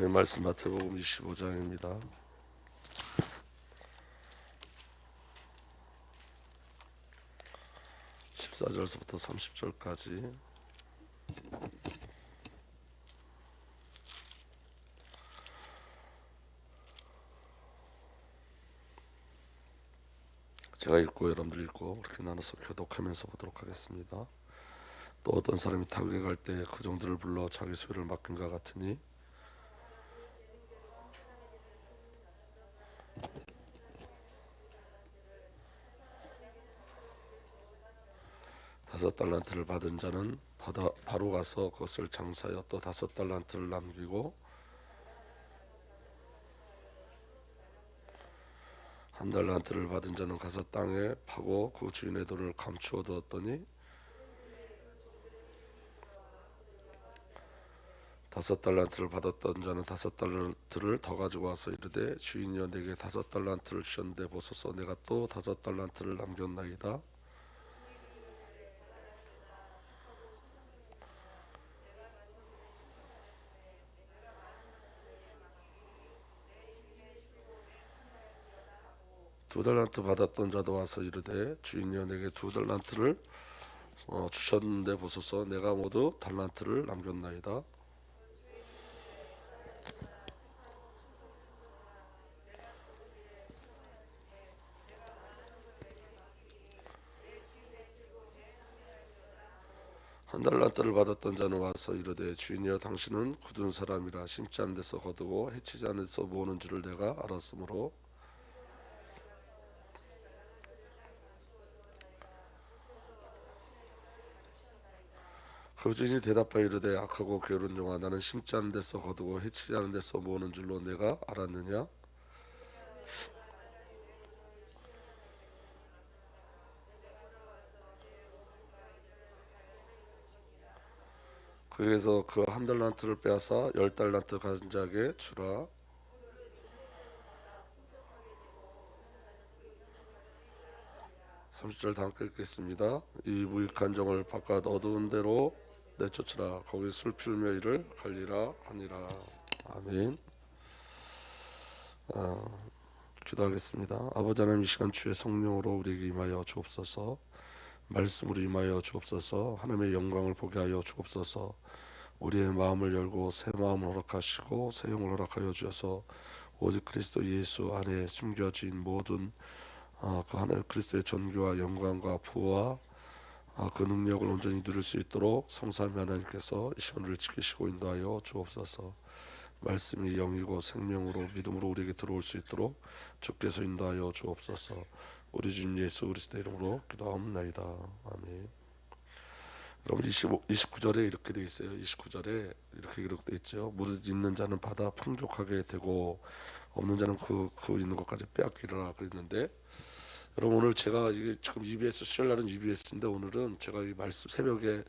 하나님 말씀 마태복음 25장입니다. 14절서부터 30절까지. 제가 읽고 여러분들 읽고 그렇게 나눠서 교독하면서 보도록 하겠습니다. 또 어떤 사람이 타국에 갈 때 그 종들을 불러 자기 소유를 맡긴가 같으니 다섯 달란트를 받은 자는 바로 가서 그것을 장사하여 또 다섯 달란트를 남기고 한 달란트를 받은 자는 가서 땅에 파고 그 주인의 돈을 감추어 두었더니 다섯 달란트를 받았던 자는 다섯 달란트를 더 가지고 와서 이르되 주인이여 내게 다섯 달란트를 주셨는데 보소서 내가 또 다섯 달란트를 남겼나이다. 두 달란트 받았던 자도 와서 이르되 주인이여 내게 두 달란트를 주셨는데 보소서 내가 모두 달란트를 남겼나이다. 한 달란트를 받았던 자는 와서 이르되 주인이여 당신은 굳은 사람이라 심지 않은 데서 거두고 해치지 않은 데서 모으는 줄을 내가 알았으므로 그 주인이 대답하여 이르되 악하고 게으른 종아 나는 심지 않은 데서 거두고 해치지 않은 데서 모으는 줄로 내가 알았느냐. 그래서 그 한 달란트를 빼앗아 열 달란트 가진 자에게 주라. 30절 다음 읽겠습니다. 이 무익한 종을 바깥 어두운 데로 내쫓으라. 거기 술 필며 이를 갈리라 하니라. 아멘. 기도하겠습니다. 아버지 하나님 이 시간 주의 성령으로 우리에게 임하여 주옵소서. 말씀으로 임하여 주옵소서. 하나님의 영광을 보게 하여 주옵소서. 우리의 마음을 열고 새 마음을 허락하시고 새 영을 허락하여 주셔서 오직 그리스도 예수 안에 숨겨진 모든 그 하나님 그리스도의 존귀와 영광과 부와 그 능력을 온전히 누릴 수 있도록 성삼위 하나님께서 이 시간을 지키시고 인도하여 주옵소서. 말씀이 영이고 생명으로 믿음으로 우리에게 들어올 수 있도록 주께서 인도하여 주옵소서. 우리 주님 예수 그리스도 이름으로 기도하옵나이다. 아멘. 여러분 29절에 이렇게 돼 있어요. 29절에 이렇게 기록돼 있죠. 무릇 있는 자는 받아 풍족하게 되고 없는 자는 그 있는 것까지 빼앗기리라 그랬는데, 여러분 오늘 제가 이게 지금 EBS 수요일 날은 EBS인데 오늘은 제가 이 말씀 새벽에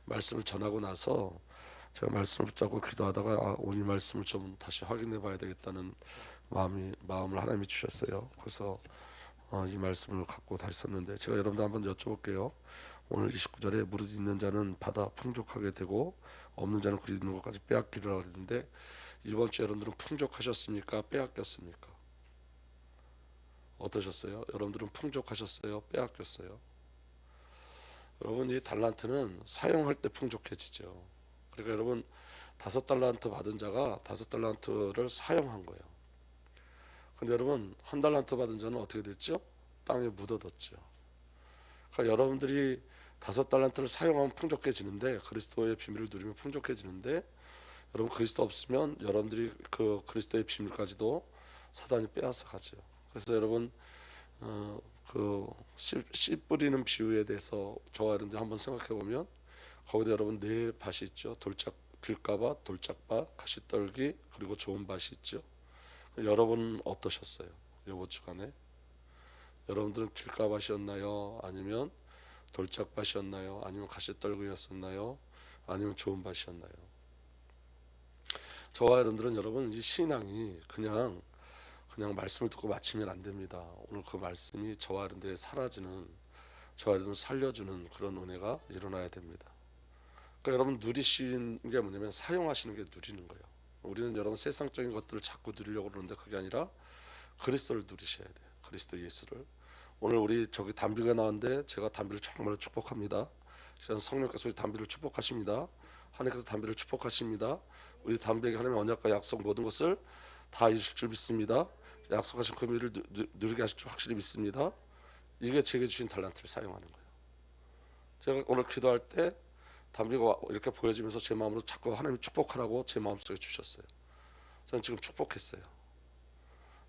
말씀을 전하고 나서 제가 말씀을 붙잡고 기도하다가 오늘 이 말씀을 좀 다시 확인해 봐야 되겠다는 마음을 하나님이 주셨어요. 그래서 이 말씀을 갖고 다시 썼는데 제가 여러분들 한번 여쭤볼게요. 오늘 29절에 무릇 있는 자는 받아 풍족하게 되고 없는 자는 그 있는 것까지 빼앗기리라 그랬는데 이번 주에 여러분들은 풍족하셨습니까? 빼앗겼습니까? 어떠셨어요? 여러분들은 풍족하셨어요? 빼앗겼어요? 여러분 이 달란트는 사용할 때 풍족해지죠. 그러니까 여러분 다섯 달란트 받은 자가 다섯 달란트를 사용한 거예요. 근데 여러분 한 달란트 받은 자는 어떻게 됐죠? 땅에 묻어뒀죠. 그러니까 여러분들이 다섯 달란트를 사용하면 풍족해지는데 그리스도의 비밀을 누리면 풍족해지는데 여러분 그리스도 없으면 여러분들이 그 그리스도의 비밀까지도 사단이 빼앗아 가죠. 그래서 여러분 씨 뿌리는 비유에 대해서 저와 여러분들 한번 생각해 보면 거기다 여러분 네 밭이 있죠. 길가밭, 돌짝밭, 가시떨기 그리고 좋은 밭이 있죠. 여러분은 어떠셨어요? 이번 주간에 여러분들은 길가밭이었나요? 아니면 돌짝밭이었나요? 아니면 가시떨기였었나요? 아니면 좋은 밭이었나요? 저와 여러분들은 여러분 이 신앙이 그냥 말씀을 듣고 마치면 안 됩니다. 오늘 그 말씀이 저와 여러분들의 사라지는, 저와 여러분을 살려주는 그런 은혜가 일어나야 됩니다. 그러니까 여러분 누리시는 게 뭐냐면 사용하시는 게 누리는 거예요. 우리는 여러분 세상적인 것들을 자꾸 누리려고 그러는데 그게 아니라 그리스도를 누리셔야 돼요. 그리스도 예수를. 오늘 우리 저기 담비가 나왔는데 제가 담비를 정말 축복합니다. 성령께서 우리 담비를 축복하십니다. 하나님께서 담비를 축복하십니다. 우리 담비에게 하나님의 언약과 약속 모든 것을 다 이루실 줄 믿습니다. 약속하신 그 미를 누리게 하실 줄 확실히 믿습니다. 이게 제게 주신 달란트를 사용하는 거예요. 제가 오늘 기도할 때 담비가 이렇게 보여지면서 제 마음으로 자꾸 하나님 축복하라고 제 마음속에 주셨어요. 저는 지금 축복했어요.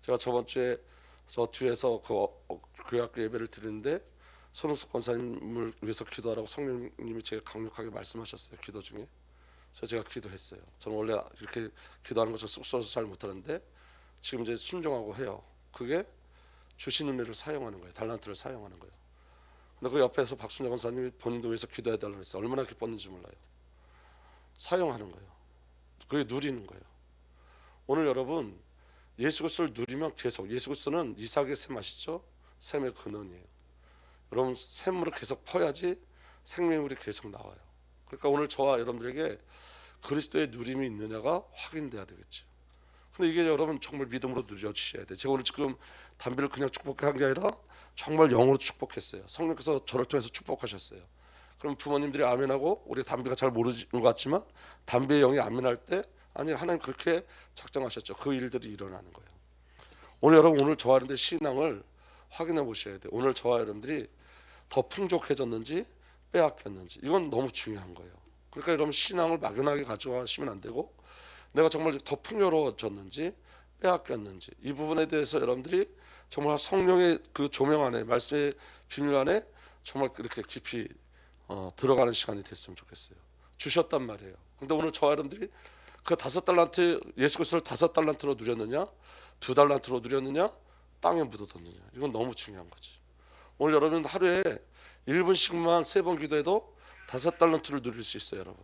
제가 저번 주에 저 뒤에서 그 교회학교 예배를 드리는데 손흥숙 권사님을 위해서 기도하라고 성령님이 제가 강력하게 말씀하셨어요. 기도 중에. 그래서 제가 기도했어요. 저는 원래 이렇게 기도하는 것을 쑥스러워서 잘 못하는데 지금 이제 순종하고 해요. 그게 주신 은혜를 사용하는 거예요. 달란트를 사용하는 거예요. 근데 그 옆에서 박순자 권사님이 본인도 위해서 기도해 달라고 했어요. 얼마나 기뻤는지 몰라요. 사용하는 거예요. 그게 누리는 거예요. 오늘 여러분 예수 그리스도를 누리면 계속, 예수 그리스도는 이삭의 샘 아시죠? 샘의 근원이에요. 여러분 샘으로 계속 퍼야지 생명물이 계속 나와요. 그러니까 오늘 저와 여러분들에게 그리스도의 누림이 있느냐가 확인돼야 되겠죠. 근데 이게 여러분 정말 믿음으로 누려주셔야 돼요. 제가 오늘 지금 담비를 그냥 축복한 게 아니라 정말 영으로 축복했어요. 성령께서 저를 통해서 축복하셨어요. 그럼 부모님들이 아멘하고 우리 담비가 잘 모르는 것 같지만 담비의 영이 아멘할 때 아니 하나님 그렇게 작정하셨죠. 그 일들이 일어나는 거예요. 오늘 여러분 오늘 저와 여러분들 신앙을 확인해 보셔야 돼요. 오늘 저와 여러분들이 더 풍족해졌는지 빼앗겼는지 이건 너무 중요한 거예요. 그러니까 여러분 신앙을 막연하게 가져가시면 안 되고 내가 정말 더 풍요로워졌는지 빼앗겼는지 이 부분에 대해서 여러분들이 정말 성령의 그 조명 안에 말씀의 비밀 안에 정말 그렇게 깊이 들어가는 시간이 됐으면 좋겠어요. 주셨단 말이에요. 그런데 오늘 저와 여러분들이 그 5달란트 예수 그리스도를 5달란트로 누렸느냐 2달란트로 누렸느냐 땅에 묻어뒀느냐 이건 너무 중요한 거지. 오늘 여러분 하루에 1분씩만 3번 기도해도 5달란트를 누릴 수 있어요. 여러분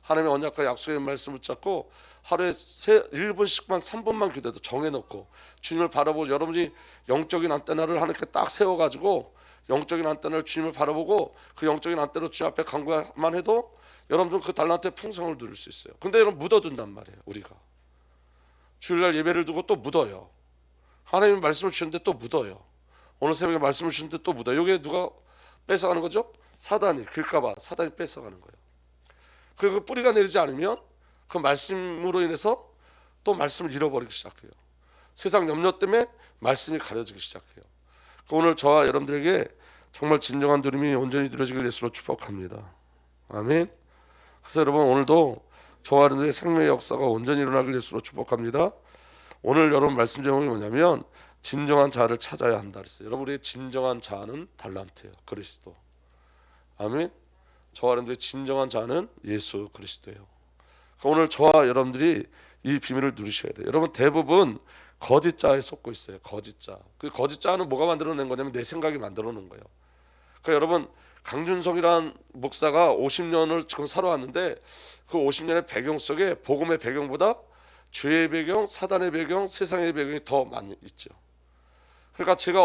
하나님의 언약과 약속의 말씀을 붙잡고 하루에 1분씩만 3분만 기도해도 정해놓고 주님을 바라보고 여러분이 영적인 안테나를 하나님께 딱 세워가지고 영적인 안테나를 주님을 바라보고 그 영적인 안테나로 주 앞에 간구만 해도 여러분들 그 달란트의 풍성을 누릴 수 있어요. 근데 여러분 묻어둔단 말이에요. 우리가 주일날 예배를 두고 또 묻어요. 하나님의 말씀을 주셨는데 또 묻어요. 오늘 새벽에 말씀을 주셨는데 또 묻어요. 이게 누가 뺏어가는 거죠? 사단이 그럴까봐 사단이 뺏어가는 거예요. 그리고 그 뿌리가 내리지 않으면 그 말씀으로 인해서 또 말씀을 잃어버리기 시작해요. 세상 염려 때문에 말씀이 가려지기 시작해요. 오늘 저와 여러분들에게 정말 진정한 누림이 온전히 누려지길 예수로 축복합니다. 아멘. 그래서 여러분 오늘도 저와 여러분들의 생명의 역사가 온전히 일어나길 예수로 축복합니다. 오늘 여러분 말씀 제목이 뭐냐면 진정한 자를 찾아야 한다 그랬어요. 여러분의 진정한 자는 달란트예요. 그리스도. 아멘. 저와 여러분들의 진정한 자는 예수 그리스도예요. 그러니까 오늘 저와 여러분들이 이 비밀을 누리셔야 돼요. 여러분 대부분 거짓 자에 속고 있어요. 거짓 자. 그 거짓 자는 뭐가 만들어낸 거냐면 내 생각이 만들어 놓은 거예요. 그러니까 여러분 강준석이란 목사가 50년을 지금 살아왔는데 그 50년의 배경 속에 복음의 배경보다 죄의 배경, 사단의 배경, 세상의 배경이 더 많이 있죠. 그러니까 제가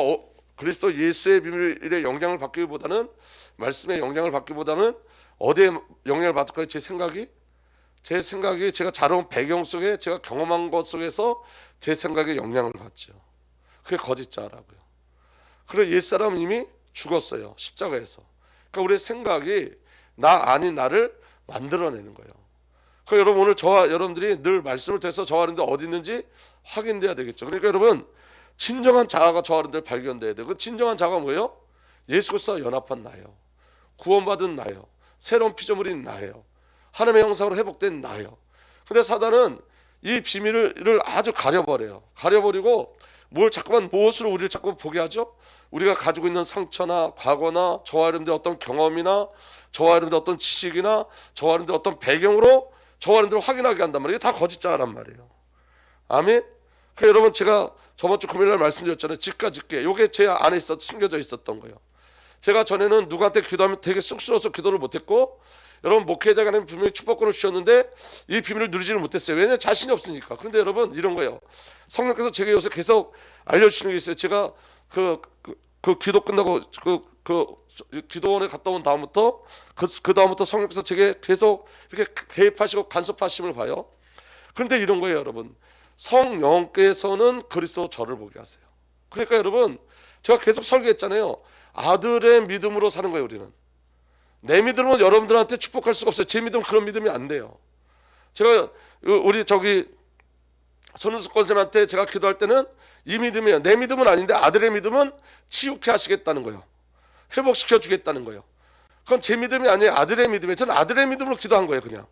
그리스도 예수의 비밀의 영향을 받기보다는 말씀의 영향을 받기보다는 어디에 영향을 받을까요? 제 생각이 제가 자라온 배경 속에 제가 경험한 것 속에서 제 생각에 영향을 받죠. 그게 거짓자라고요. 그리고 옛사람은 이미 죽었어요. 십자가에서. 그러니까 우리의 생각이 나 아닌 나를 만들어내는 거예요. 그러니까 여러분 오늘 저와 여러분들이 늘 말씀을 통해서 저와 여러분들 어디 있는지 확인돼야 되겠죠. 그러니까 여러분 진정한 자아가 저와 여러분들 발견돼야 돼요. 그 진정한 자아가 뭐예요? 예수 그리스도와 연합한 나예요. 구원받은 나예요. 새로운 피조물인 나예요. 하나님의 형상으로 회복된 나예요. 근데 사단은 이 비밀을 아주 가려버려요. 가려버리고 자꾸만 무엇으로 우리를 자꾸 보게 하죠? 우리가 가지고 있는 상처나 과거나 저와 여러분들 어떤 경험이나 저와 여러분들 어떤 지식이나 저와 여러분들 어떤 배경으로 저와 여러분들을 확인하게 한단 말이에요. 이게 다 거짓자란 말이에요. 아멘. 그 여러분 제가 저번 주 금요일날 말씀드렸잖아요. 집과 집게 이게 제 안에 숨겨져 있었던 거예요. 제가 전에는 누구한테 기도하면 되게 쑥스러워서 기도를 못했고 여러분 목회자가 하나님 분명히 축복권을 주셨는데 이 비밀을 누리지는 못했어요. 왜냐하면 자신이 없으니까. 그런데 여러분 이런 거예요. 성령께서 제게 요새 계속 알려주시는 게 있어요. 제가 그 기도 끝나고 그 기도원에 갔다 온 다음부터 그 다음부터 성령께서 제게 계속 이렇게 개입하시고 간섭하심을 봐요. 그런데 이런 거예요, 여러분. 성령께서는 그리스도 저를 보게 하세요. 그러니까 여러분, 제가 계속 설교했잖아요. 아들의 믿음으로 사는 거예요. 우리는 내 믿음은 여러분들한테 축복할 수가 없어요. 제 믿음은 그런 믿음이 안 돼요. 제가 우리 손은숙 권쌤한테 제가 기도할 때는 이 믿음이에요. 내 믿음은 아닌데 아들의 믿음은 치유케 하시겠다는 거예요. 회복시켜 주겠다는 거예요. 그건 제 믿음이 아니에요. 아들의 믿음이에요. 저는 아들의 믿음으로 기도한 거예요. 그냥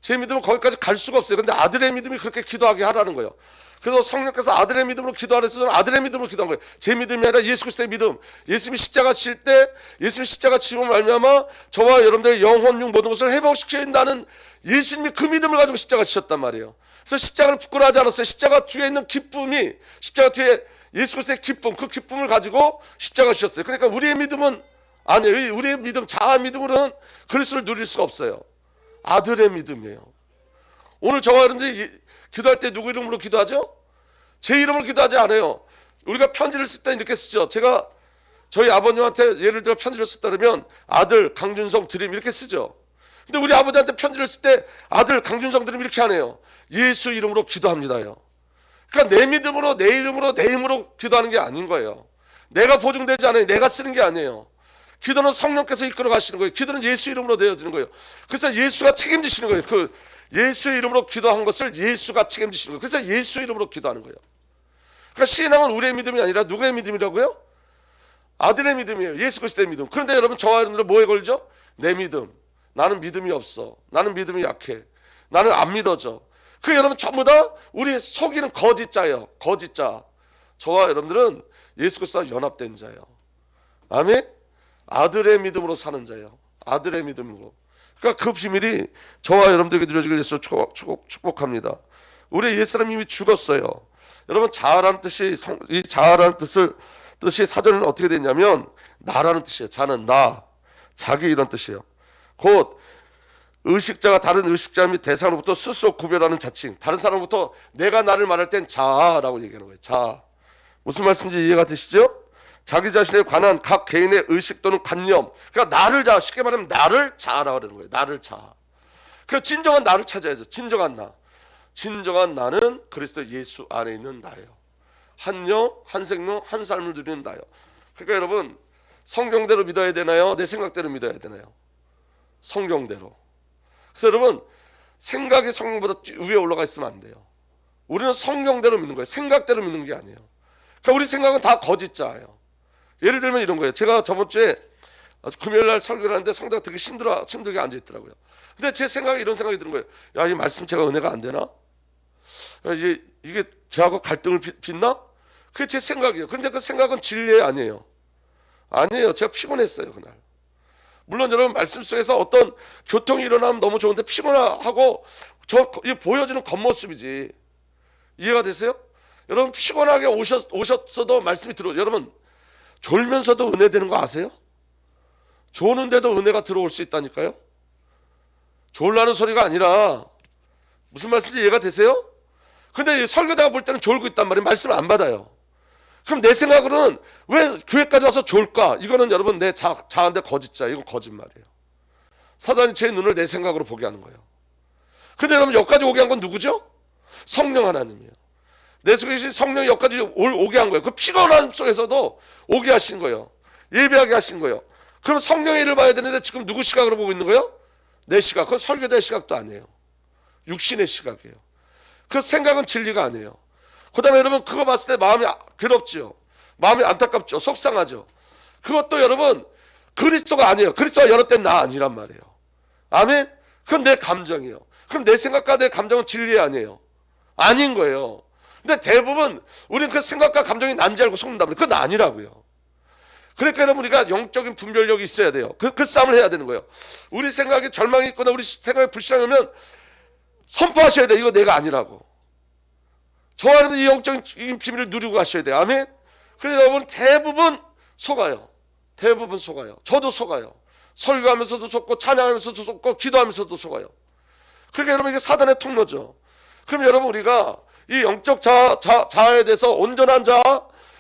제 믿음은 거기까지 갈 수가 없어요. 근데 아들의 믿음이 그렇게 기도하게 하라는 거예요. 그래서 성령께서 아들의 믿음으로 기도하라 해서 저는 아들의 믿음으로 기도한 거예요. 제 믿음이 아니라 예수 그리스도의 믿음. 예수님이 십자가 칠 때, 예수님이 십자가 치고 말미암아 저와 여러분들의 영혼, 육 모든 것을 회복시킨다는 예수님이 그 믿음을 가지고 십자가 치셨단 말이에요. 그래서 십자가를 부끄러워하지 않았어요. 십자가 뒤에 있는 기쁨이, 십자가 뒤에 예수 그리스도의 기쁨, 그 기쁨을 가지고 십자가 치셨어요. 그러니까 우리의 믿음은 아니에요. 우리의 믿음, 자아 믿음으로는 그리스도를 누릴 수가 없어요. 아들의 믿음이에요. 오늘 저와 여러분들이 기도할 때 누구 이름으로 기도하죠? 제 이름으로 기도하지 않아요. 우리가 편지를 쓸 때 이렇게 쓰죠. 제가 저희 아버님한테 예를 들어 편지를 썼다 그러면 아들 강준성 드림 이렇게 쓰죠. 근데 우리 아버지한테 편지를 쓸 때 아들 강준성 드림 이렇게 안 해요. 예수 이름으로 기도합니다요. 그러니까 내 믿음으로 내 이름으로 내 힘으로 기도하는 게 아닌 거예요. 내가 보증되지 않아요. 내가 쓰는 게 아니에요. 기도는 성령께서 이끌어 가시는 거예요. 기도는 예수 이름으로 되어지는 거예요. 그래서 예수가 책임지시는 거예요. 그 예수 이름으로 기도한 것을 예수가 책임지시는 거예요. 그래서 예수 이름으로 기도하는 거예요. 그러니까 신앙은 우리의 믿음이 아니라 누구의 믿음이라고요? 아들의 믿음이에요. 예수 그리스도의 믿음. 그런데 여러분 저와 여러분들은 뭐에 걸죠? 내 믿음. 나는 믿음이 없어. 나는 믿음이 약해. 나는 안 믿어져. 그 여러분 전부 다 우리 속이는 거짓자예요. 거짓자. 저와 여러분들은 예수 그리스도와 연합된 자예요. 아멘? 아들의 믿음으로 사는 자예요. 아들의 믿음으로. 그러니까 그 비밀이 저와 여러분들에게 누려지길 예수 축복합니다. 우리 옛사람이 이미 죽었어요. 여러분 자아라는 뜻이 이 자아라는 뜻이 사전에는 어떻게 되냐면 나라는 뜻이에요. 자는 나, 자기 이런 뜻이에요. 곧 의식자가 다른 의식자 및 대상으로부터 스스로 구별하는 자칭. 다른 사람으로부터 내가 나를 말할 땐 자라고 얘기하는 거예요. 자. 무슨 말씀인지 이해가 되시죠? 자기 자신에 관한 각 개인의 의식 또는 관념. 그러니까 나를 자, 쉽게 말하면 나를 자라고 하는 거예요. 나를 자. 그래서 진정한 나를 찾아야죠. 진정한 나. 진정한 나는 그리스도 예수 안에 있는 나예요. 한 영, 한 생명, 한 삶을 누리는 나예요. 그러니까 여러분 성경대로 믿어야 되나요? 내 생각대로 믿어야 되나요? 성경대로. 그래서 여러분 생각이 성경보다 위에 올라가 있으면 안 돼요. 우리는 성경대로 믿는 거예요. 생각대로 믿는 게 아니에요. 그러니까 우리 생각은 다 거짓자예요. 예를 들면 이런 거예요. 제가 저번 주에 금요일날 설교를 하는데 성도가 되게 힘들게 앉아있더라고요. 근데 제 생각에 이런 생각이 드는 거예요. 야, 이 말씀 제가 은혜가 안 되나? 야, 이게 저하고 갈등을 빚나? 그게 제 생각이에요. 그런데 그 생각은 진리 아니에요. 아니에요. 제가 피곤했어요 그날. 물론 여러분 말씀 속에서 어떤 교통이 일어나면 너무 좋은데 피곤하고 보여지는 겉모습이지. 이해가 되세요? 여러분 피곤하게 오셨어도 말씀이 들어오죠. 여러분 졸면서도 은혜 되는 거 아세요? 조는데도 은혜가 들어올 수 있다니까요. 졸라는 소리가 아니라 무슨 말씀인지 이해가 되세요? 근데 설교자가 볼 때는 졸고 있단 말이에요. 말씀을 안 받아요. 그럼 내 생각으로는 왜 교회까지 와서 졸까? 이거는 여러분 내 자아인데 거짓자. 이건 거짓말이에요. 사단이 제 눈을 내 생각으로 보게 하는 거예요. 근데 여러분 여기까지 오게 한 건 누구죠? 성령 하나님이에요. 내 속에 계신 성령이 여기까지 오게 한 거예요. 그 피곤함 속에서도 오게 하신 거예요. 예배하게 하신 거예요. 그럼 성령의 일을 봐야 되는데 지금 누구 시각으로 보고 있는 거예요? 내 시각. 그건 설교자의 시각도 아니에요. 육신의 시각이에요. 그 생각은 진리가 아니에요. 그 다음에 여러분 그거 봤을 때 마음이 괴롭죠. 마음이 안타깝죠. 속상하죠. 그것도 여러분 그리스도가 아니에요. 그리스도와 연합된 나 아니란 말이에요. 아멘? 그건 내 감정이에요. 그럼 내 생각과 내 감정은 진리 아니에요. 아닌 거예요. 근데 대부분 우리는 그 생각과 감정이 난지 알고 속는단 말이에요. 그건 아니라고요. 그러니까 여러분 우리가 영적인 분별력이 있어야 돼요. 그 싸움을 해야 되는 거예요. 우리 생각에 절망이 있거나 우리 생각에 불신하면 선포하셔야 돼요. 이거 내가 아니라고. 저와 여러분 이 영적인 비밀을 누리고 가셔야 돼요. 아멘? 그래서 여러분 대부분 속아요. 대부분 속아요. 저도 속아요. 설교하면서도 속고 찬양하면서도 속고 기도하면서도 속아요. 그러니까 여러분 이게 사단의 통로죠. 그럼 여러분 우리가 이 영적 자아에 대해서 온전한 자아,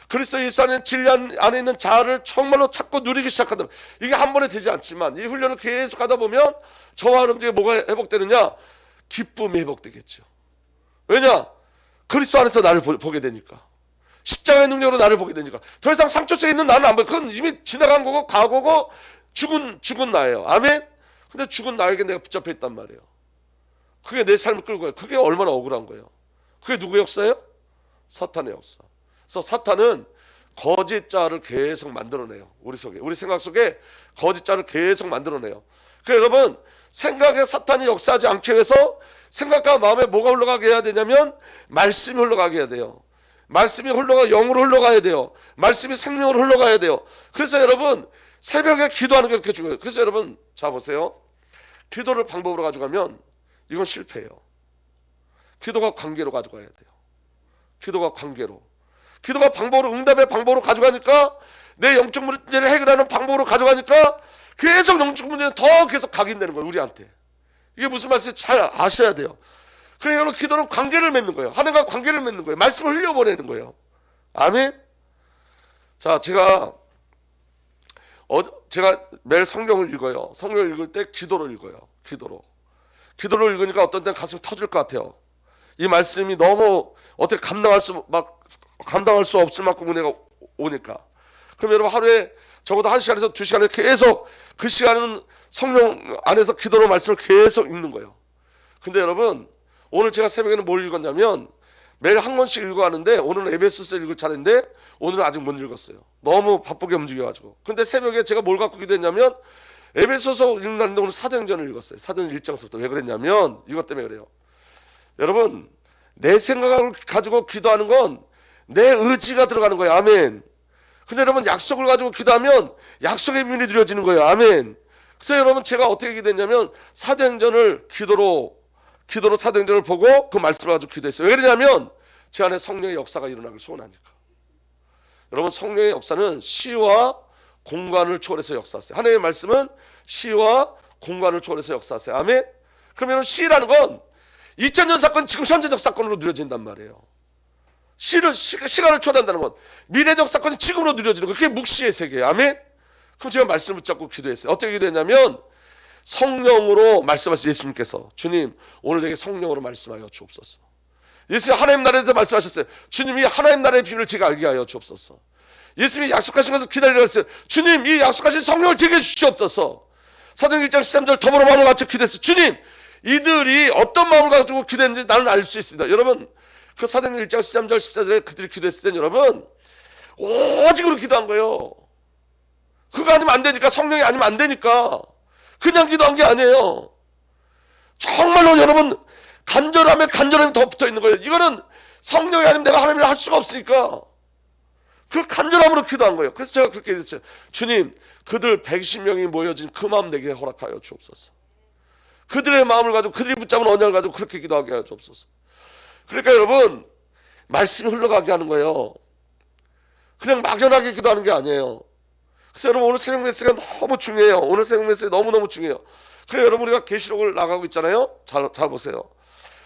그리스도 예수 안에 진리 안에 있는 자아를 정말로 찾고 누리기 시작하다. 이게 한 번에 되지 않지만 이 훈련을 계속 하다 보면 저와 여러분들에게 뭐가 회복되느냐? 기쁨이 회복되겠죠. 왜냐? 그리스도 안에서 나를 보게 되니까. 십자가의 능력으로 나를 보게 되니까. 더 이상 상처 속에 있는 나는 안 보여. 그건 이미 지나간 거고 과거고 죽은 나예요. 아멘? 근데 죽은 나에게 내가 붙잡혀 있단 말이에요. 그게 내 삶을 끌고 가요. 그게 얼마나 억울한 거예요. 그게 누구의 역사예요? 사탄의 역사. 그래서 사탄은 거짓자를 계속 만들어내요. 우리 속에, 우리 생각 속에 거짓자를 계속 만들어내요. 그래서 여러분, 생각에 사탄이 역사하지 않게 해서 생각과 마음에 뭐가 흘러가게 해야 되냐면 말씀이 흘러가게 해야 돼요. 말씀이 영으로 흘러가야 돼요. 말씀이 생명으로 흘러가야 돼요. 그래서 여러분, 새벽에 기도하는 게 그렇게 중요해요. 그래서 여러분, 자 보세요. 기도를 방법으로 가져가면 이건 실패예요. 기도가 관계로 가져가야 돼요. 기도가 관계로. 기도가 방법으로, 응답의 방법으로 가져가니까, 내 영적 문제를 해결하는 방법으로 가져가니까 계속 영적 문제는 더 계속 각인되는 거예요. 우리한테. 이게 무슨 말씀인지 잘 아셔야 돼요. 그러니까 여러분, 기도는 관계를 맺는 거예요. 하나님과 관계를 맺는 거예요. 말씀을 흘려보내는 거예요. 아멘. 자, 제가 매일 성경을 읽어요. 성경을 읽을 때 기도를 읽어요. 기도를 읽으니까 어떤 때는 가슴이 터질 것 같아요. 이 말씀이 너무 어떻게 감당할 수 없을 만큼 은혜가 오니까. 그럼 여러분, 하루에 적어도 1시간에서 2시간에 계속, 그 시간은 성령 안에서 기도로 말씀을 계속 읽는 거예요. 근데 여러분, 오늘 제가 새벽에는 뭘 읽었냐면, 매일 한 권씩 읽어가는데, 오늘은 에베소서 읽을 차례인데 오늘은 아직 못 읽었어요. 너무 바쁘게 움직여가지고. 근데 새벽에 제가 뭘 갖고 기도했냐면, 에베소서 읽는다는데 오늘 사도행전을 읽었어요. 사도행전 1장서부터. 왜 그랬냐면 이것 때문에 그래요. 여러분, 내 생각을 가지고 기도하는 건 내 의지가 들어가는 거예요. 아멘. 근데 여러분, 약속을 가지고 기도하면 약속의 비밀이 누려지는 거예요. 아멘. 그래서 여러분, 제가 어떻게 기도했냐면 사도행전을 기도로 사도행전을 보고 그 말씀을 가지고 기도했어요. 왜 그러냐면 제 안에 성령의 역사가 일어나길 소원하니까. 여러분, 성령의 역사는 시와 공간을 초월해서 역사하세요. 하나님의 말씀은 시와 공간을 초월해서 역사하세요. 아멘. 그러면 시라는 건 2000년 사건, 지금 현재적 사건으로 누려진단 말이에요. 시간을 초월한다는 건 미래적 사건이 지금으로 누려지는 거예요. 그게 묵시의 세계예요. 아멘. 그럼 제가 말씀을 붙잡고 기도했어요. 어떻게 기도했냐면 성령으로 말씀하신 예수님께서, 주님, 오늘 내게 성령으로 말씀하여 주옵소서. 예수님이 하나님 나라에 대해서 말씀하셨어요. 주님이 하나님 나라의 비밀을 제가 알게 하여 주옵소서. 예수님이 약속하신 것을 기다리라 했어요. 주님, 이 약속하신 성령을 제게 주시옵소서. 사도행전 1장 13절 더불어 마음을 같이 기도했어요. 주님, 이들이 어떤 마음을 가지고 기도했는지 나는 알 수 있습니다. 여러분, 그 사도행전 1장 13절 14절에 그들이 기도했을 때는 여러분, 오직으로 기도한 거예요. 그거 아니면 안 되니까, 성령이 아니면 안 되니까 그냥 기도한 게 아니에요. 정말로 여러분, 간절함에 더 붙어 있는 거예요. 이거는 성령이 아니면 내가 하나님을 할 수가 없으니까 그 간절함으로 기도한 거예요. 그래서 제가 그렇게 얘기했어요. 주님, 그들 110명이 모여진 그 마음 내게 허락하여 주옵소서. 그들의 마음을 가지고, 그들이 붙잡은 언약을 가지고 그렇게 기도하게 하여 주옵소서. 그러니까 여러분, 말씀이 흘러가게 하는 거예요. 그냥 막연하게 기도하는 게 아니에요. 그래서 여러분, 오늘 새벽 메시지가 너무 중요해요. 오늘 새벽 메시지 너무너무 중요해요. 그래, 여러분, 우리가 계시록을 나가고 있잖아요. 잘 보세요.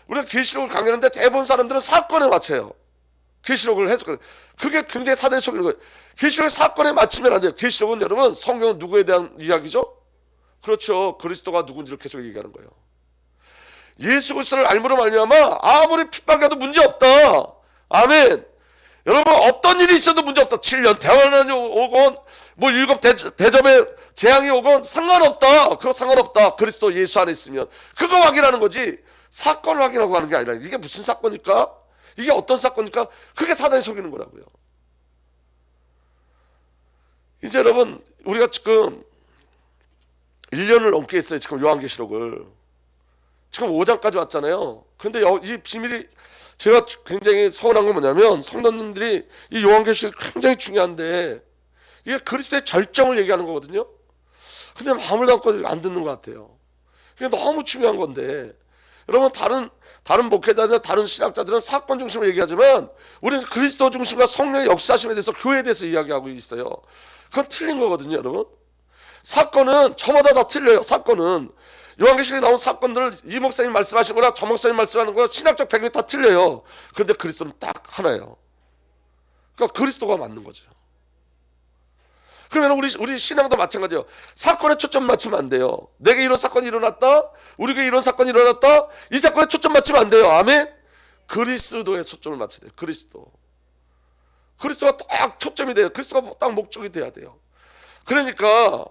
우리가 계시록을 강의하는데 대부분 사람들은 사건에 맞춰요. 계시록을 해석을. 그게 굉장히 사단이 속이는 거예요. 계시록의 사건에 맞추면 안 돼요. 계시록은 여러분, 성경은 누구에 대한 이야기죠? 그렇죠. 그리스도가 누군지를 계속 얘기하는 거예요. 예수 그리스도를 알므로 말미암아 아무리 핍박해도 문제 없다. 아멘. 여러분, 어떤 일이 있어도 문제 없다. 7년 대환란이 오건 뭐 7 대접의 재앙이 오건 상관없다. 그거 상관없다. 그리스도 예수 안에 있으면. 그거 확인하는 거지, 사건을 확인하고 하는 게 아니라. 이게 무슨 사건일까? 이게 어떤 사건일까? 그게 사단이 속이는 거라고요. 이제 여러분, 우리가 지금 1년을 넘게 했어요. 지금 요한계시록을. 지금 5장까지 왔잖아요. 그런데 이 비밀이, 제가 굉장히 서운한 건 뭐냐면, 성도님들이 이 요한계시록이 굉장히 중요한데 이게 그리스도의 절정을 얘기하는 거거든요. 근데 마음을 닫고 안 듣는 것 같아요. 이게 너무 중요한 건데, 여러분, 다른 목회자들이나 다른 신학자들은 사건 중심으로 얘기하지만 우리는 그리스도 중심과 성령의 역사심에 대해서, 교회에 대해서 이야기하고 있어요. 그건 틀린 거거든요, 여러분. 사건은 저마다 다 틀려요. 사건은 요한계시록에 나온 사건들을 이 목사님 말씀하신 거나 저 목사님 말씀하는 거나 신학적 배경이 다 틀려요. 그런데 그리스도는 딱 하나예요. 그러니까 그리스도가 맞는 거죠. 그러면 우리 신앙도 마찬가지예요. 사건에 초점 맞추면 안 돼요. 내게 이런 사건이 일어났다, 우리에게 이런 사건이 일어났다, 이 사건에 초점 맞추면 안 돼요. 아멘. 그리스도에 초점을 맞춰야 돼요. 그리스도가 딱 초점이 돼요. 그리스도가 딱 목적이 돼야 돼요. 그러니까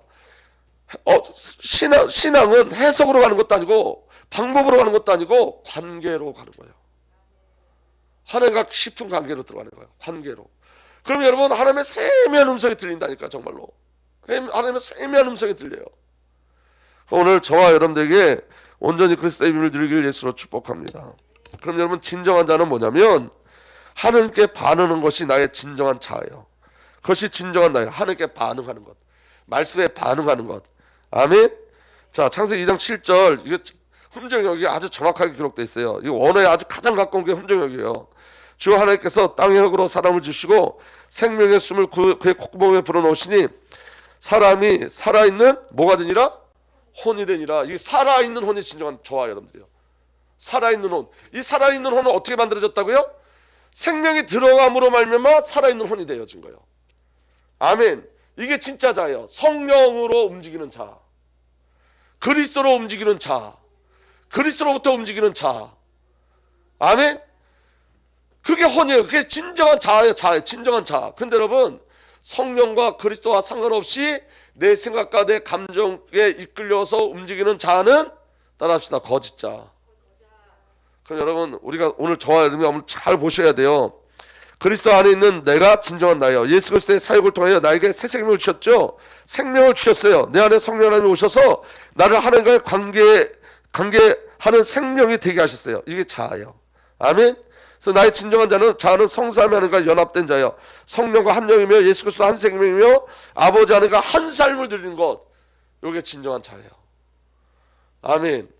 신앙은 해석으로 가는 것도 아니고 방법으로 가는 것도 아니고 관계로 가는 거예요. 하나님과 깊은 관계로 들어가는 거예요. 관계로. 그럼 여러분, 하나님의 세미한 음성이 들린다니까. 정말로 하나님의 세미한 음성이 들려요. 오늘 저와 여러분들에게 온전히 그리스도의 힘을 누리길 예수로 축복합니다. 그럼 여러분, 진정한 자는 뭐냐면 하나님께 반응하는 것이 나의 진정한 자예요. 그것이 진정한 나예요. 하나님께 반응하는 것, 말씀에 반응하는 것. 아멘. 자, 창세기 2장 7절, 이게 흠정역이 아주 정확하게 기록되어 있어요. 이 원어에 아주 가장 가까운 게 흠정역이에요. 주 하나님께서 땅의 흙으로 사람을 주시고 생명의 숨을 그의 콧구멍에 불어넣으시니 사람이 살아있는 뭐가 되니라? 혼이 되니라. 이게 살아있는 혼이 진정한 저와 여러분들이요. 살아있는 혼. 이 살아있는 혼은 어떻게 만들어졌다고요? 생명이 들어감으로 말미암아 살아있는 혼이 되어진 거예요. 아멘. 이게 진짜 자예요. 성령으로 움직이는 자, 그리스도로 움직이는 자, 그리스도로부터 움직이는 자. 아멘. 그게 혼이에요. 그게 진정한 자예요. 진정한 자. 근데 여러분, 성령과 그리스도와 상관없이 내 생각과 내 감정에 이끌려서 움직이는 자는, 따라합시다, 거짓자. 그럼 여러분, 우리가 오늘 저와 여러분이 오늘 잘 보셔야 돼요. 그리스도 안에 있는 내가 진정한 나예요. 예수 그리스도의 사역을 통하여 나에게 새 생명을 주셨죠. 생명을 주셨어요. 내 안에 성령 하나님이 오셔서 나를 하나님과의 관계하는 생명이 되게 하셨어요. 이게 자예요. 아멘. 그래서 나의 진정한 자는 성삼위 하나님과 연합된 자예요. 성령과 한 영이며 예수 그리스도 한 생명이며 아버지 하나님과 한 삶을 누리는 것, 이게 진정한 자예요. 아멘.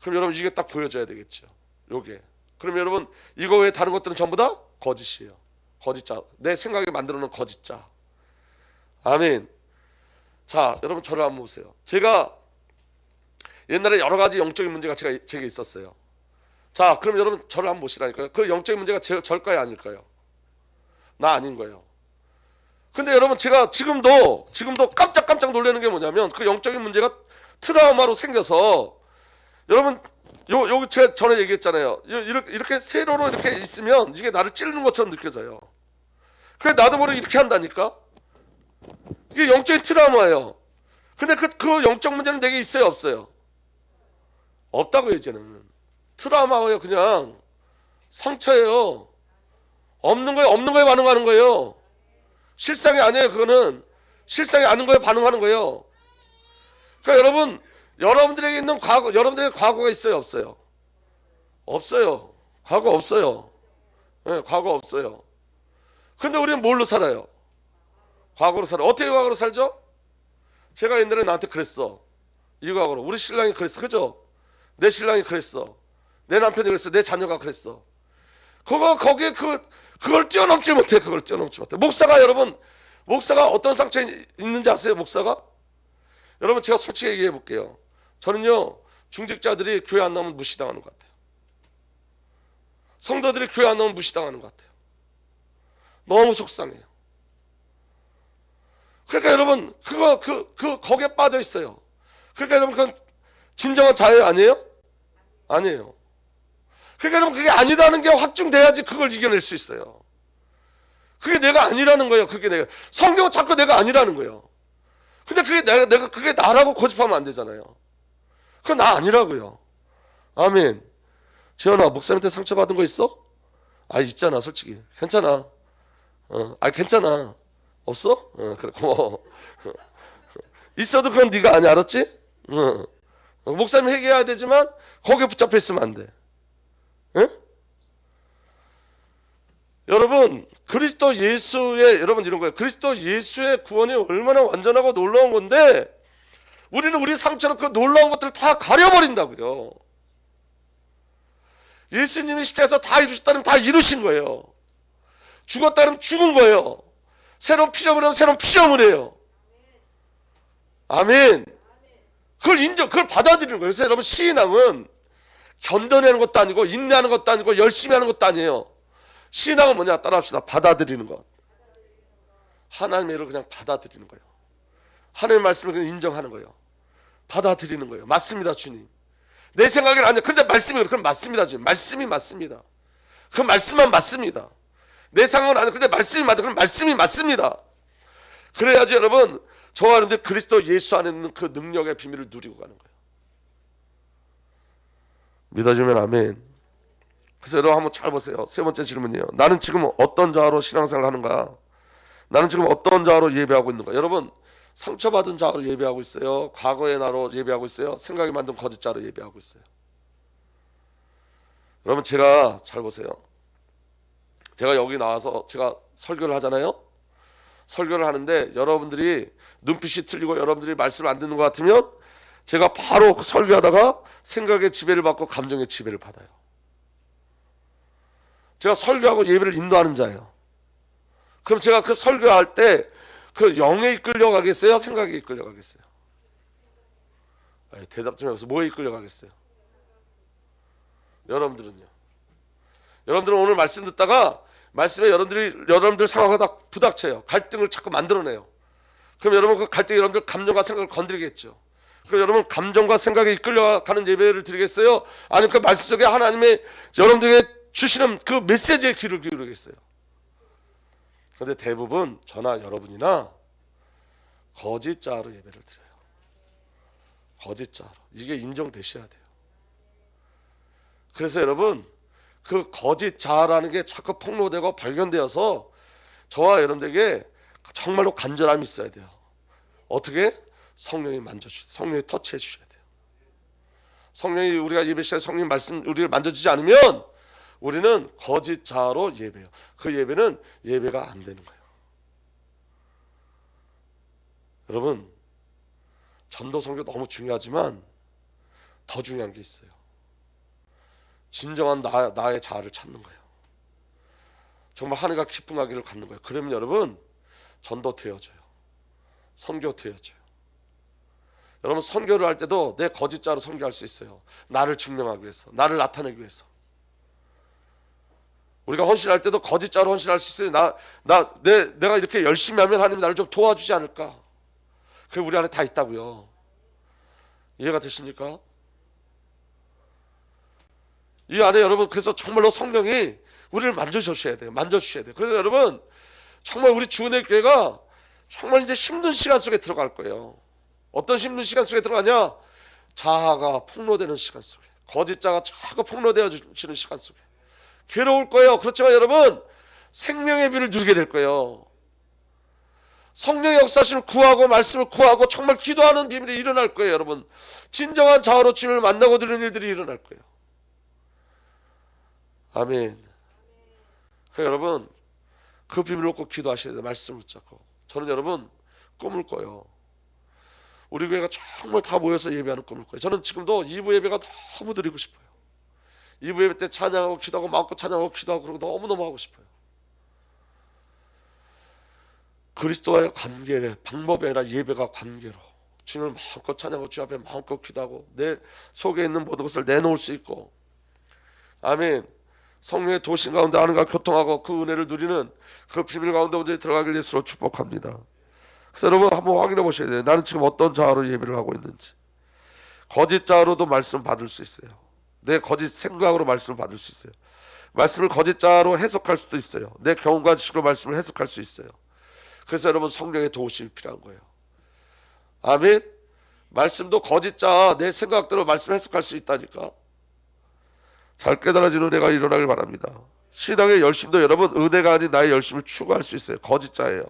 그럼 여러분, 이게 딱 보여져야 되겠죠. 요게. 그럼 여러분, 이거 외에 다른 것들은 전부 다 거짓이에요. 거짓자. 내 생각에 만들어 놓은 거짓자. 아멘. 자, 여러분, 저를 한번 보세요. 제가 옛날에 여러 가지 영적인 문제가 제게 있었어요. 자, 그럼 여러분, 저를 한번 보시라니까요. 그 영적인 문제가 저일까요, 아닐까요? 나 아닌 거예요. 근데 여러분, 제가 지금도 깜짝 놀라는 게 뭐냐면, 그 영적인 문제가 트라우마로 생겨서, 여러분, 여기 제가 전에 얘기했잖아요. 이렇게 세로로 이렇게 있으면 이게 나를 찌르는 것처럼 느껴져요. 그래, 나도 모르게 이렇게 한다니까. 이게 영적인 트라우마예요. 근데 그 영적 문제는 내게 있어요, 없어요? 없다고요. 이제는 트라우마예요. 그냥 상처예요. 없는 거에 반응하는 거예요. 실상이 아니에요. 그거는 실상이 아닌 거에 반응하는 거예요. 그러니까 여러분, 여러분들에게 있는 과거, 여러분들에게 과거가 있어요, 없어요? 없어요. 과거 없어요. 네, 과거 없어요. 근데 우리는 뭘로 살아요? 과거로 살아요. 어떻게 과거로 살죠? 제가 옛날에 나한테 그랬어. 이 과거로. 우리 신랑이 그랬어. 그죠? 내 신랑이 그랬어. 내 남편이 그랬어. 내 자녀가 그랬어. 거기에 그걸 뛰어넘지 못해. 그걸 뛰어넘지 못해. 목사가 어떤 상처에 있는지 아세요? 목사가? 여러분, 제가 솔직히 얘기해 볼게요. 저는요, 중직자들이 교회 안 나오면 무시당하는 것 같아요. 성도들이 교회 안 나오면 무시당하는 것 같아요. 너무 속상해요. 그러니까 여러분, 거기에 빠져 있어요. 그러니까 여러분, 그건 진정한 자유 아니에요? 아니에요. 그러니까 여러분, 그게 아니다는 게 확증돼야지 그걸 이겨낼 수 있어요. 그게 내가 아니라는 거예요. 성경은 자꾸 내가 아니라는 거예요. 근데 그게 나라고 고집하면 안 되잖아요. 그건 나 아니라고요. 아멘. 지현아, 목사님한테 상처받은 거 있어? 있잖아, 솔직히. 괜찮아. 괜찮아. 없어? 그래, 고마워. 있어도 그건 네가 아니야, 알았지? 목사님 회개해야 되지만 거기에 붙잡혀 있으면 안 돼. 응? 여러분, 그리스도 예수의, 여러분 이런 거예요. 그리스도 예수의 구원이 얼마나 완전하고 놀라운 건데, 우리는 우리 상처로 그 놀라운 것들을 다 가려버린다고요. 예수님이 십자가에서 다 이루셨다면 다 이루신 거예요. 죽었다면 죽은 거예요. 새로운 피조물을 하면 새로운 피조물이에요. 아멘. 그걸 받아들이는 거예요. 그래서 여러분, 신앙은 견뎌내는 것도 아니고 인내하는 것도 아니고 열심히 하는 것도 아니에요. 신앙은 뭐냐? 따라합시다. 받아들이는 것. 하나님의 일을 그냥 받아들이는 거예요. 하나님의 말씀을 그냥 인정하는 거예요. 받아들이는 거예요. 맞습니다, 주님. 내 생각은 아니야. 그런데 말씀이 그럼 맞습니다, 주님. 말씀이 맞습니다. 그 말씀만 맞습니다. 내 상황은 아니고 근데 말씀이 맞아. 그럼 말씀이 맞습니다. 그래야지 여러분 저와 여러분들 그리스도 예수 안에 있는 그 능력의 비밀을 누리고 가는 거예요. 믿어주면 아멘. 그래서 여러분 한번 잘 보세요. 세 번째 질문이에요. 나는 지금 어떤 자아로 신앙생활을 하는가? 나는 지금 어떤 자아로 예배하고 있는가? 여러분 상처받은 자아로 예배하고 있어요? 과거의 나로 예배하고 있어요? 생각이 만든 거짓 자아로 예배하고 있어요? 여러분 제가 잘 보세요. 제가 여기 나와서 제가 설교를 하잖아요. 설교를 하는데 여러분들이 눈빛이 틀리고 여러분들이 말씀을 안 듣는 것 같으면 제가 바로 설교하다가 생각의 지배를 받고 감정의 지배를 받아요. 제가 설교하고 예배를 인도하는 자예요. 그럼 제가 그 설교할 때 그 영에 이끌려가겠어요? 생각에 이끌려가겠어요? 대답 좀 해보세요. 뭐에 이끌려가겠어요? 여러분들은요? 여러분들은 오늘 말씀 듣다가 말씀에 여러분들 상황을 다 부닥쳐요. 갈등을 자꾸 만들어내요. 그럼 여러분 그 갈등이 여러분들 감정과 생각을 건드리겠죠. 그럼 여러분 감정과 생각에 이끌려가는 예배를 드리겠어요? 아니면 그 말씀 속에 하나님의 여러분들에게 주시는 그 메시지에 귀를 기울이겠어요? 그런데 대부분 저나 여러분이나 거짓 자아로 예배를 드려요. 거짓 자아로. 이게 인정되셔야 돼요. 그래서 여러분 그 거짓 자아라는 게 자꾸 폭로되고 발견되어서 저와 여러분들에게 정말로 간절함이 있어야 돼요. 어떻게? 성령이 만져주세요. 성령이 터치해 주셔야 돼요. 성령이 우리가 예배 시간에 성령 말씀 우리를 만져주지 않으면 우리는 거짓 자아로 예배해요. 그 예배는 예배가 안 되는 거예요. 여러분 전도 선교 너무 중요하지만 더 중요한 게 있어요. 진정한 나의 자아를 찾는 거예요. 정말 하늘과 깊은 가기를 갖는 거예요. 그러면 여러분 전도 되어져요. 선교 되어져요. 여러분 선교를 할 때도 내 거짓 자아로 선교할 수 있어요. 나를 증명하기 위해서, 나를 나타내기 위해서. 우리가 헌신할 때도 거짓 자아로 헌신할 수 있어요. 내가 이렇게 열심히 하면 하나님 나를 좀 도와주지 않을까? 그게 우리 안에 다 있다고요. 이해가 되십니까? 이 안에 여러분 그래서 정말로 성령이 우리를 만져주셔야 돼요. 만져주셔야 돼요. 그래서 여러분 정말 우리 주은혜 교회가 정말 이제 힘든 시간 속에 들어갈 거예요. 어떤 힘든 시간 속에 들어가냐? 자아가 폭로되는 시간 속에, 거짓 자가 자꾸 폭로되어지는 시간 속에 괴로울 거예요. 그렇지만 여러분 생명의 비를 누리게 될 거예요. 성령의 역사심을 구하고 말씀을 구하고 정말 기도하는 비밀이 일어날 거예요. 여러분 진정한 자아로 주님을 만나고 드리는 일들이 일어날 거예요. 아멘. 그러니까 여러분 그 비밀을 꼭 기도하셔야 돼요. 말씀을 붙잡고. 저는 여러분 꿈을 꿔요. 우리 교회가 정말 다 모여서 예배하는 꿈을 꿔요. 저는 지금도 2부 예배가 너무 드리고 싶어요. 2부 예배 때 찬양하고 기도하고 마음껏 찬양하고 기도하고 그러고 너무너무 하고 싶어요. 그리스도와의 관계의 방법이 아니라 예배가 관계로 주님을 마음껏 찬양하고 주 앞에 마음껏 기도하고 내 속에 있는 모든 것을 내놓을 수 있고, 아멘. 성령의 도심 가운데 하나님과 교통하고 그 은혜를 누리는 그 비밀 가운데 우리들이 들어가길 예수로 축복합니다. 그래서 여러분 한번 확인해 보셔야 돼요. 나는 지금 어떤 자아로 예배를 하고 있는지. 거짓 자아로도 말씀 받을 수 있어요. 내 거짓 생각으로 말씀을 받을 수 있어요. 말씀을 거짓 자아로 해석할 수도 있어요. 내 경험과 지식으로 말씀을 해석할 수 있어요. 그래서 여러분 성령의 도우심이 필요한 거예요. 아멘. 말씀도 거짓 자아 내 생각대로 말씀 해석할 수 있다니까. 잘 깨달아지는 은혜가 일어나길 바랍니다. 신앙의 열심도 여러분 은혜가 아닌 나의 열심을 추구할 수 있어요. 거짓 자예요.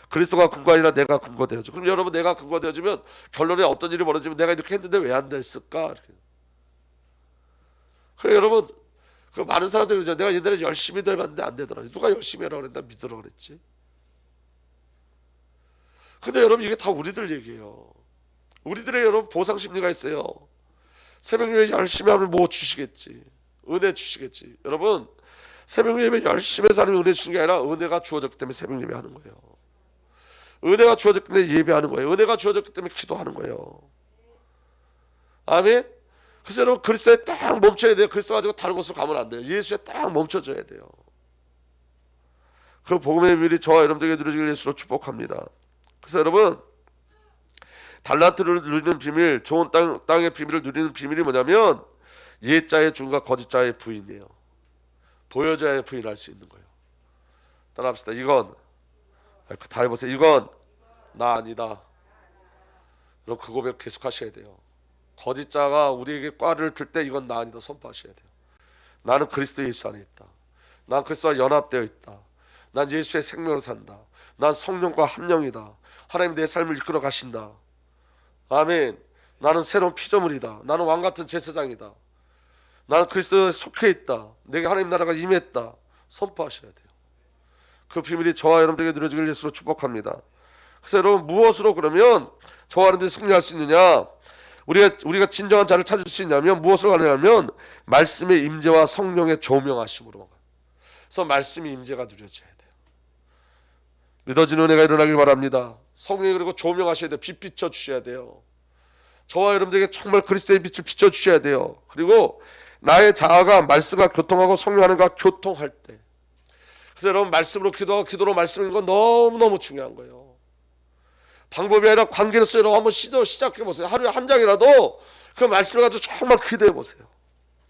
그리스도가 근거 아니라 내가 근거 되어져. 그럼 여러분 내가 근거 되어지면 결론에 어떤 일이 벌어지면 내가 이렇게 했는데 왜 안 됐을까? 이렇게. 그래 여러분 그 많은 사람들이 그러죠. 내가 옛날에 열심히 해봤는데 안 되더라. 누가 열심히 하라고 그랬나 믿으라고 그랬지. 근데 여러분 이게 다 우리들 얘기예요. 우리들의 여러분 보상 심리가 있어요. 새벽 예배 열심히 하면 뭐 주시겠지. 은혜 주시겠지. 여러분 새벽 예배 열심히 해서 하나님 은혜 주는 게 아니라 은혜가 주어졌기 때문에 새벽 예배 하는 거예요. 은혜가 주어졌기 때문에 예배하는 거예요. 은혜가 주어졌기 때문에 기도하는 거예요. 아멘. 그래서 여러분 그리스도에 딱 멈춰야 돼요. 그리스도 가지고 다른 곳으로 가면 안 돼요. 예수에 딱 멈춰줘야 돼요. 그 복음의 비밀이 저와 여러분들에게 누려지길 예수로 축복합니다. 그래서 여러분 달란트를 누리는 비밀, 좋은 땅의 비밀을 누리는 비밀이 뭐냐면 옛자의 중과 거짓자의 부인이에요. 보여줘야 부인할 수 있는 거예요. 따라합시다. 이건 다 해보세요. 이건 나 아니다. 여러분 그 고백 계속 하셔야 돼요. 거짓자가 우리에게 꽈를 들 때 이건 나 아니다 선포하셔야 돼요. 나는 그리스도 예수 안에 있다. 난 그리스도와 연합되어 있다. 난 예수의 생명으로 산다. 난 성령과 함령이다. 하나님 내 삶을 이끌어 가신다. 아멘. 나는 새로운 피조물이다. 나는 왕같은 제사장이다. 나는 그리스도에 속해 있다. 내게 하나님 나라가 임했다. 선포하셔야 돼요. 그 비밀이 저와 여러분들에게 누려지길 예수로 축복합니다. 그래서 여러분 무엇으로 그러면 저와 여러분들이 승리할 수 있느냐? 우리가 진정한 자를 찾을 수 있냐면 무엇으로 가느냐면 말씀의 임재와 성령의 조명하심으로. 그래서 말씀의 임재가 누려져야 돼요. 믿어지는 은혜가 일어나길 바랍니다. 성령이 그리고 조명하셔야 돼요. 빛 비춰주셔야 돼요. 저와 여러분들에게 정말 그리스도의 빛을 비춰주셔야 돼요. 그리고 나의 자아가 말씀과 교통하고 성령 하나님과 교통할 때, 그래서 여러분 말씀으로 기도하고 기도로 말씀 읽는 건 너무너무 중요한 거예요. 방법이 아니라 관계로서 여러분 한번 시작해보세요. 하루에 한 장이라도 그 말씀을 가지고 정말 기도해보세요.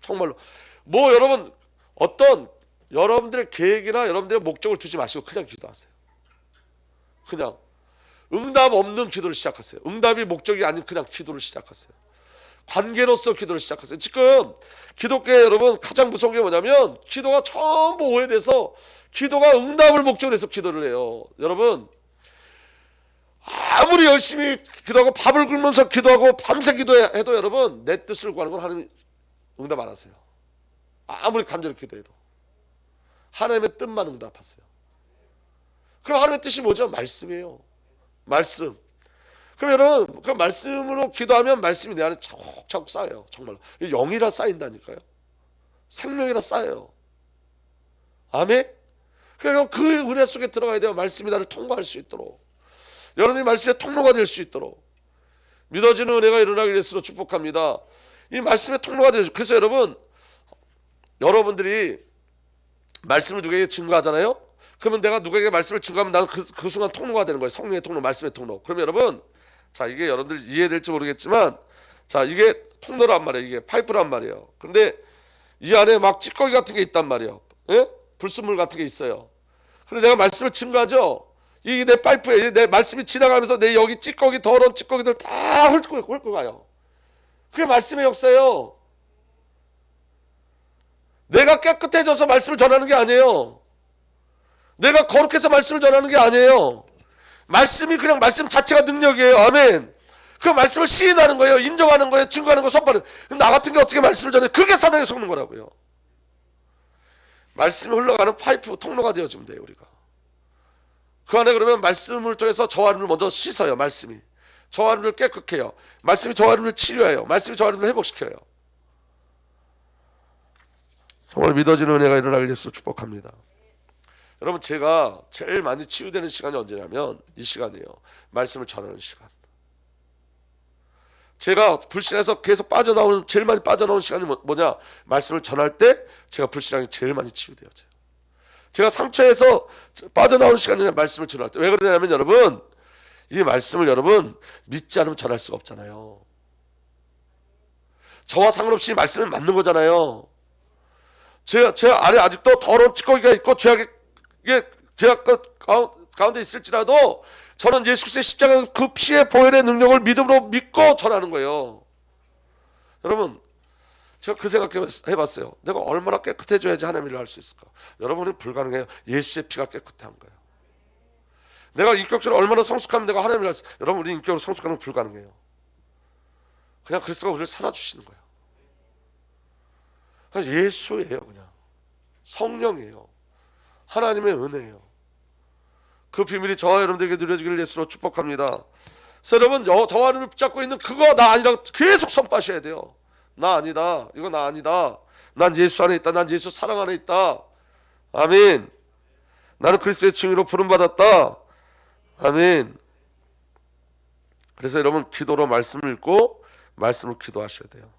정말로 뭐 여러분 어떤 여러분들의 계획이나 여러분들의 목적을 두지 마시고 그냥 기도하세요. 그냥 응답 없는 기도를 시작하세요. 응답이 목적이 아닌 그냥 기도를 시작하세요. 관계로서 기도를 시작하세요. 지금 기독교에 여러분 가장 무서운 게 뭐냐면 기도가 전부 오해돼서 기도가 응답을 목적으로 해서 기도를 해요. 여러분 아무리 열심히 기도하고 밥을 굶으면서 기도하고 밤새 기도해도 여러분 내 뜻을 구하는 건 하나님 응답 안 하세요. 아무리 간절히 기도해도 하나님의 뜻만 응답하세요. 그럼 하나님의 뜻이 뭐죠? 말씀이에요. 말씀. 그럼 여러분 그 말씀으로 기도하면 말씀이 내 안에 차곡차곡 쌓여요. 정말로 영이라 쌓인다니까요. 생명이라 쌓여요. 아멘. 그러니까 그 은혜 속에 들어가야 돼요. 말씀이 나를 통과할 수 있도록, 여러분이 말씀의 통로가 될 수 있도록. 믿어지는 은혜가 일어나길 예수로 축복합니다. 이 말씀의 통로가 되죠. 그래서 여러분들이 말씀을 누구에게 증거하잖아요. 그러면 내가 누구에게 말씀을 증거하면 나는 그 순간 통로가 되는 거예요. 성령의 통로, 말씀의 통로. 그러면 여러분, 자 이게 여러분들 이해될지 모르겠지만, 자 이게 통로란 말이에요. 이게 파이프란 말이에요. 근데 이 안에 막 찌꺼기 같은 게 있단 말이에요. 예? 불순물 같은 게 있어요. 근데 내가 말씀을 증거하죠. 이 내 파이프에 내 말씀이 지나가면서 내 여기 찌꺼기, 더러운 찌꺼기들 다 훑고 가요. 그게 말씀의 역사예요. 내가 깨끗해져서 말씀을 전하는 게 아니에요. 내가 거룩해서 말씀을 전하는 게 아니에요. 말씀이 그냥 말씀 자체가 능력이에요. 아멘. 그 말씀을 시인하는 거예요. 인정하는 거예요. 증거하는 거, 선포하는 거예요. 나 같은 게 어떻게 말씀을 전해? 그게 사단에 속는 거라고요. 말씀이 흘러가는 파이프, 통로가 되어주면 돼요. 우리가 그 안에 그러면 말씀을 통해서 저와 여러분을 먼저 씻어요. 말씀이 저와 여러분을 깨끗게 해요. 말씀이 저와 여러분을 치료해요. 말씀이 저와 여러분을 회복시켜요. 정말 믿어지는 은혜가 일어나길 예수로 축복합니다. 여러분 제가 제일 많이 치유되는 시간이 언제냐면 이 시간이에요. 말씀을 전하는 시간. 제가 불신에서 계속 제일 많이 빠져나오는 시간이 뭐냐? 말씀을 전할 때 제가 불신앙이 제일 많이 치유되어져요. 제가 상처에서 빠져나오는 시간이 말씀을 전할 때. 왜 그러냐면 여러분 이 말씀을 여러분 믿지 않으면 전할 수가 없잖아요. 저와 상관없이 말씀을 맞는 거잖아요. 제 안에 아직도 더러운 찌꺼기가 있고 죄악 가운데 있을지라도 저는 예수 그리스도의 십자가 그 피의 보혈의 능력을 믿음으로 믿고 전하는 거예요. 여러분 제가 그 생각 해봤어요. 내가 얼마나 깨끗해져야지 하나님 일을 할 수 있을까? 여러분은 불가능해요. 예수의 피가 깨끗한 거예요. 내가 인격적으로 얼마나 성숙하면 내가 하나님 일을 할 수 있을까? 여러분 우리 인격으로 성숙하면 불가능해요. 그냥 그리스도가 우리를 살아주시는 거예요. 그냥 예수예요. 그냥 성령이에요. 하나님의 은혜예요. 그 비밀이 저와 여러분들에게 누려지기를 예수로 축복합니다. 그래서 여러분 저와 여러분을 붙잡고 있는 그거 나 아니라 계속 선포하셔야 돼요. 나 아니다. 이거 나 아니다. 난 예수 안에 있다. 난 예수 사랑 안에 있다. 아멘. 나는 그리스도의 칭의로 부름받았다. 아멘. 그래서 여러분 기도로 말씀을 읽고 말씀을 기도하셔야 돼요.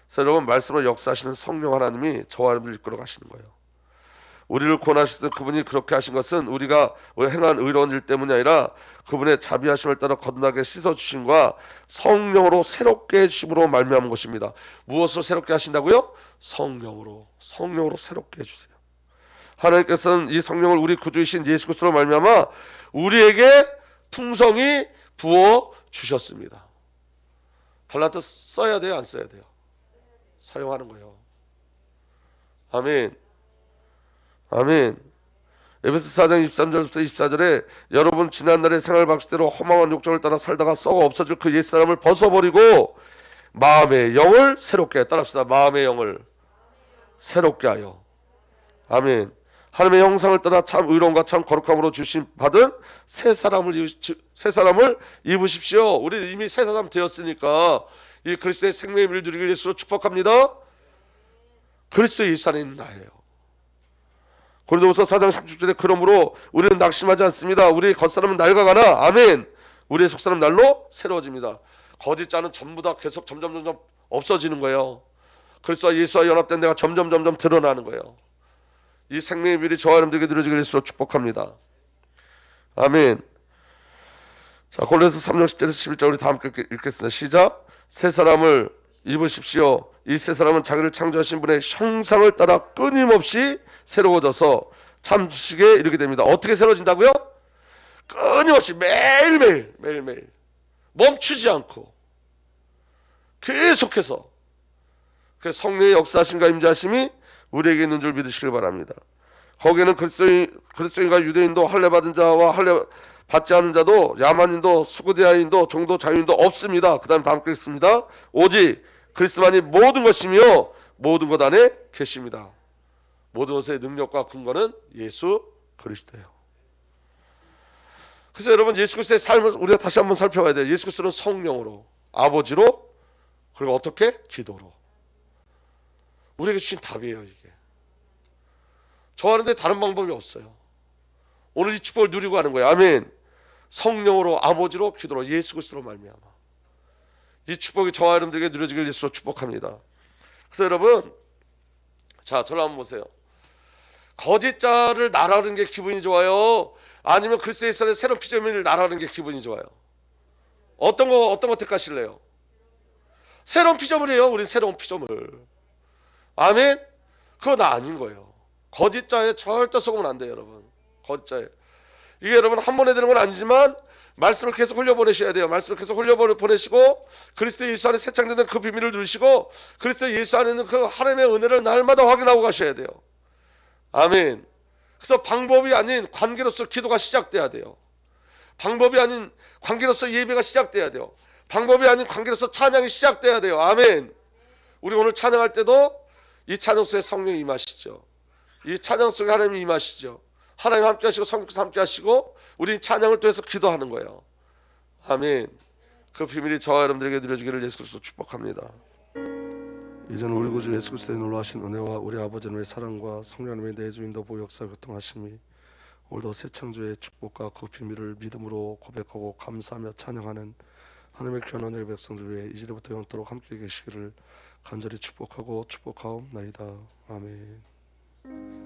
그래서 여러분 말씀으로 역사하시는 성령 하나님이 저와 여러분을 이끌어 가시는 거예요. 우리를 구원하셨을 그분이 그렇게 하신 것은 우리가 행한 의로운 일 때문이 아니라 그분의 자비하심을 따라 거듭나게 씻어주심과 성령으로 새롭게 해주심으로 말미암은 것입니다. 무엇으로 새롭게 하신다고요? 성령으로 새롭게 해주세요. 하나님께서는 이 성령을 우리 구주이신 예수 그리스도로 말미암아 우리에게 풍성히 부어 주셨습니다. 달란트 써야 돼요, 안 써야 돼요? 사용하는 거예요. 아멘. 아멘. 에베소 4장 23절부터 24절에 여러분 지난날의 생활 방식대로 허망한 욕정을 따라 살다가 썩어 없어질 그 옛사람을 벗어버리고 마음의 영을 새롭게 따라합시다. 마음의 영을 새롭게 하여. 아멘. 하나님의 형상을 따라 참 의로움과 참 거룩함으로 주신 받은 새 사람을 입으십시오. 우리 이미 새 사람 되었으니까 이 그리스도의 생명의 미를 누리기 위해서 축복합니다. 그리스도 예수 안에 있는 나예요. 고린도후서 4장 16절에 그러므로 우리는 낙심하지 않습니다. 우리의 겉사람은 낡아가나 아멘. 우리의 속사람 날로 새로워집니다. 거짓 자는 전부 다 계속 점점 없어지는 거예요. 그리스도와 예수와 연합된 내가 점점 드러나는 거예요. 이 생명의 미리 저와 여러분들에게 누려지길 예수로 축복합니다. 아멘. 자, 골로새서 3장 10절에서 11절 우리 다 함께 읽겠습니다. 시작. 새 사람을 입으십시오. 이 새 사람은 자기를 창조하신 분의 형상을 따라 끊임없이 새로워져서 참 지식에 이르게 됩니다. 어떻게 새로워진다고요? 끊임없이 매일매일 멈추지 않고 계속해서 그 성령의 역사하심과 임재하심이 우리에게 있는 줄 믿으시길 바랍니다. 거기에는 그리스도인과 유대인도 할례 받은 자와 할례 받지 않은 자도 야만인도 수구대하인도 종도 자유인도 없습니다. 그 다음 다 함께 읽습니다. 오직 그리스도만이 모든 것이며 모든 것 안에 계십니다. 모든 것의 능력과 근거는 예수 그리스도예요. 그래서 여러분 예수 그리스도의 삶을 우리가 다시 한번 살펴봐야 돼요. 예수 그리스도는 성령으로, 아버지로, 그리고 어떻게? 기도로. 우리에게 주신 답이에요. 이게 저하는데 다른 방법이 없어요. 오늘 이 축복을 누리고 가는 거예요. 아멘. 성령으로, 아버지로, 기도로, 예수 그리스도로 말미암아 이 축복이 저와 여러분들에게 누려지길 예수로 축복합니다. 그래서 여러분, 자, 저를 한번 보세요. 거짓자를 나라는 게 기분이 좋아요? 아니면 그리스도 예수 안에 새로운 피조물을 나라는 게 기분이 좋아요? 어떤 거 택하실래요? 새로운 피조물이에요. 우리 새로운 피조물. 아멘. 그건 아닌 거예요. 거짓자에 절대 속으면 안 돼요, 여러분. 거짓자에. 이게 여러분 한 번에 되는 건 아니지만 말씀을 계속 흘려보내셔야 돼요. 말씀을 계속 흘려보내시고 그리스도 예수 안에 새창되는 그 비밀을 누리시고 그리스도 예수 안에 있는 그 하나님의 은혜를 날마다 확인하고 가셔야 돼요. 아멘. 그래서 방법이 아닌 관계로서 기도가 시작돼야 돼요. 방법이 아닌 관계로서 예배가 시작돼야 돼요. 방법이 아닌 관계로서 찬양이 시작돼야 돼요. 아멘. 우리 오늘 찬양할 때도 이 찬양 속에 성령이 임하시죠. 이 찬양 속에 하나님이 임하시죠. 하나님 함께 하시고 성령께서 함께 하시고 우리 찬양을 통해서 기도하는 거예요. 아멘. 그 비밀이 저와 여러분들에게 누려지기를 예수 그리스도 축복합니다. 이제는 우리 구주 예수 그리스도의 놀라우신 은혜와 우리 아버지 하나님의 사랑과 성령 하나님의 내주인도 보호 역사 교통하심이 오늘도 새 창조의 축복과 그 비밀을 믿음으로 고백하고 감사하며 찬양하는 하나님의 귀한 백성들 위해 이제부터 영원토록 함께 계시기를 간절히 축복하고 축복하옵나이다. 아멘.